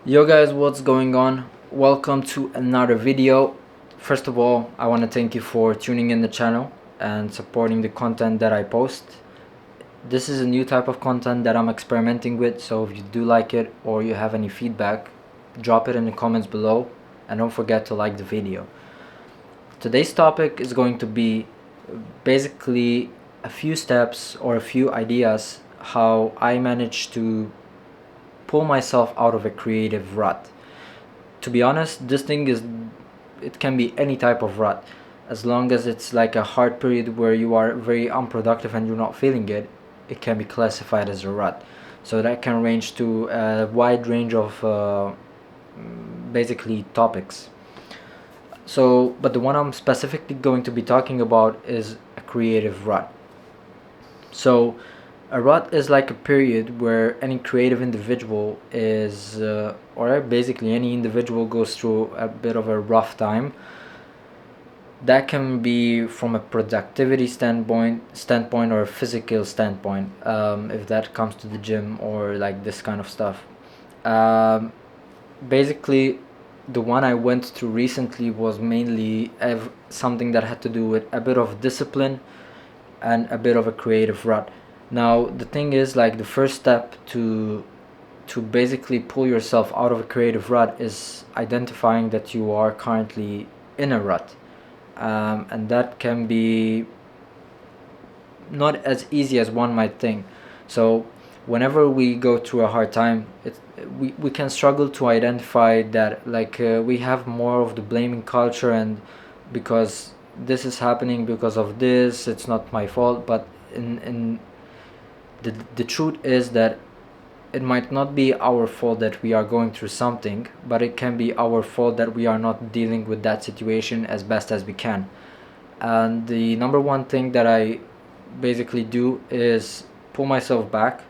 Yo guys, what's going on? Welcome to another video. First of all, I want to thank you for tuning in the channel and supporting the content that I post. This is a new type of content that I'm experimenting with, so if you do like it or you have any feedback, drop it in the comments below and don't forget to like the video. Today's topic is going to be basically a few steps or a few ideas how I managed to pull myself out of a creative rut. To be honest, it can be any type of rut, as long as it's like a hard period where you are very unproductive and you're not feeling it can be classified as a rut. So that can range to a wide range of basically topics. So but the one I'm specifically going to be talking about is a creative rut. So a rut is like a period where any creative individual or basically any individual goes through a bit of a rough time. That can be from a productivity standpoint or a physical standpoint, if that comes to the gym or like this kind of stuff. Basically, the one I went through recently was mainly something that had to do with a bit of discipline and a bit of a creative rut. Now the thing is, like, the first step to basically pull yourself out of a creative rut is identifying that you are currently in a rut, and that can be not as easy as one might think. So whenever we go through a hard time, we can struggle to identify that, like, we have more of the blaming culture, and because this is happening because of this, it's not my fault. But in the truth is that it might not be our fault that we are going through something, but it can be our fault that we are not dealing with that situation as best as we can. And the number one thing that I basically do is pull myself back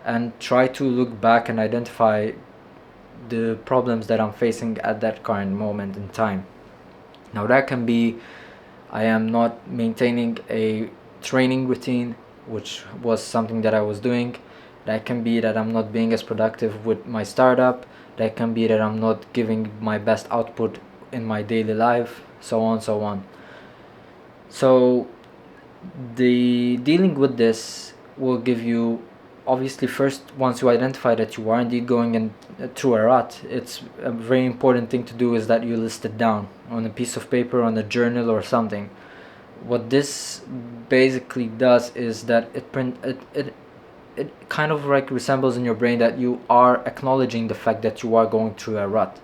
and try to look back and identify the problems that I'm facing at that current moment in time. Now that can be, I am not maintaining a training routine, which was something that I was doing. That can be that I'm not being as productive with my startup. That can be that I'm not giving my best output in my daily life, so on, so on. So the dealing with this will give you, obviously, first, once you identify that you are indeed going through a rut, it's a very important thing to do is that you list it down on a piece of paper, on a journal or something. What this basically does is that it kind of like resembles in your brain that you are acknowledging the fact that you are going through a rut.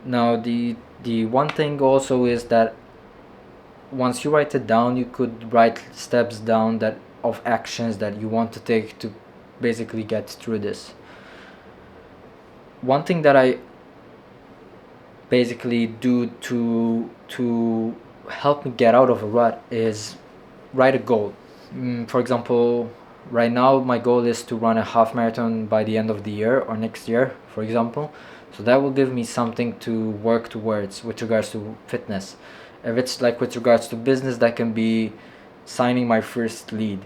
Now the one thing also is that once you write it down, you could write steps down that of actions that you want to take to basically get through this. One thing that I basically do to help me get out of a rut is write a goal. For example, right now my goal is to run a half marathon by the end of the year or next year, for example. So that will give me something to work towards with regards to fitness. If it's like with regards to business, that can be signing my first lead.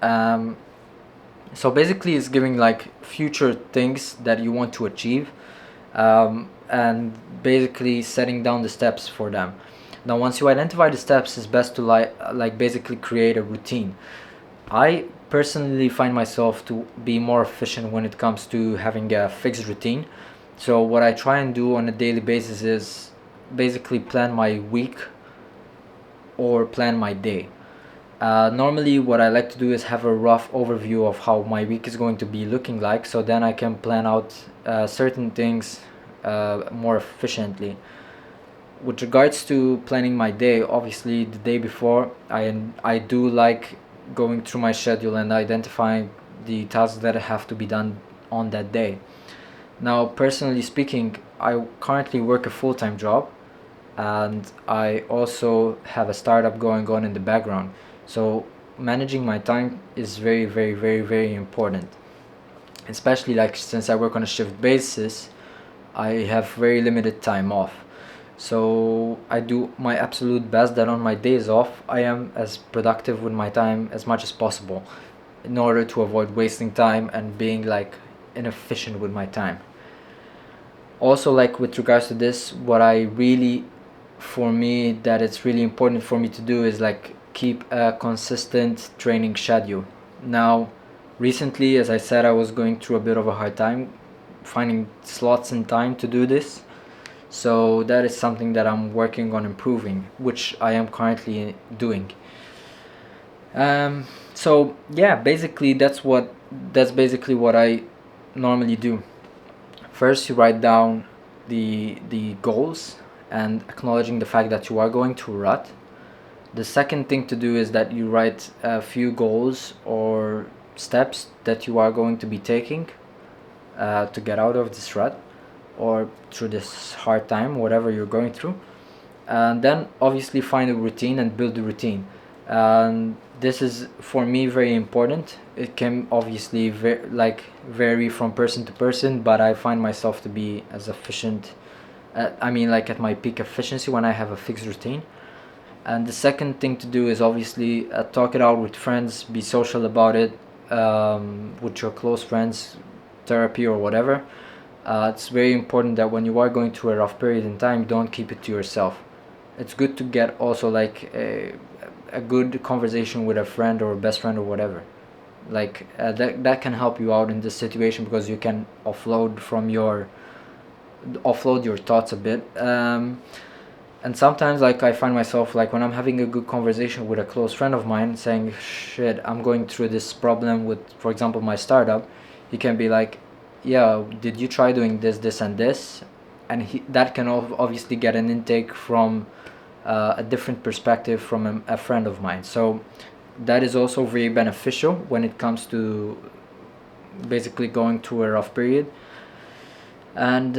So basically it's giving like future things that you want to achieve, and basically setting down the steps for them. Now once you identify the steps, it's best to like basically create a routine. I personally find myself to be more efficient when it comes to having a fixed routine. So what I try and do on a daily basis is basically plan my week or plan my day. Normally what I like to do is have a rough overview of how my week is going to be looking like, so then I can plan out certain things more efficiently. With regards to planning my day, obviously the day before, I do like going through my schedule and identifying the tasks that have to be done on that day. Now, personally speaking, I currently work a full-time job, and I also have a startup going on in the background. So managing my time is very, very, very, very important. Especially like since I work on a shift basis, I have very limited time off. So I do my absolute best that on my days off I am as productive with my time as much as possible, in order to avoid wasting time and being like inefficient with my time. Also, like with regards to this, what I really, for me, that it's really important for me to do is like keep a consistent training schedule. Now, recently, as I said, I was going through a bit of a hard time finding slots and time to do this. So that is something that I'm working on improving, which I am currently doing. So yeah, basically that's basically what I normally do. First, you write down the goals and acknowledging the fact that you are going to rut. The second thing to do is that you write a few goals or steps that you are going to be taking to get out of this rut or through this hard time, whatever you're going through. And then obviously find a routine and build a routine. And this is for me very important. It can obviously vary from person to person, but I find myself to be as efficient, like at my peak efficiency when I have a fixed routine. And the second thing to do is obviously talk it out with friends, be social about it, with your close friends, therapy or whatever. It's very important that when you are going through a rough period in time, don't keep it to yourself. It's good to get also like a good conversation with a friend or a best friend or whatever. Like that can help you out in this situation because you can offload your thoughts a bit. And sometimes like I find myself like when I'm having a good conversation with a close friend of mine saying, shit, I'm going through this problem with, for example, my startup. He can be like, yeah, did you try doing this and this? And that can obviously get an intake from a different perspective from a friend of mine. So that is also very beneficial when it comes to basically going through a rough period. And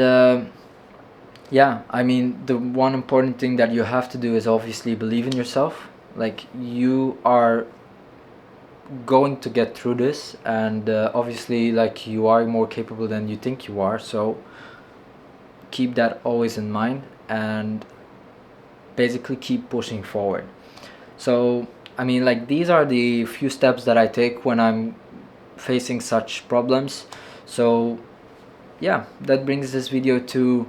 yeah, I mean, the one important thing that you have to do is obviously believe in yourself. Like, you are going to get through this, and obviously, like, you are more capable than you think you are. So keep that always in mind and basically keep pushing forward. So I mean, like, these are the few steps that I take when I'm facing such problems. So yeah, that brings this video to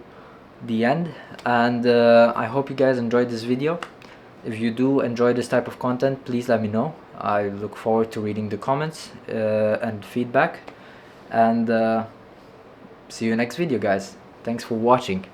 the end, and I hope you guys enjoyed this video. If you do enjoy this type of content, please let me know. I look forward to reading the comments and feedback, and see you next video, guys. Thanks for watching.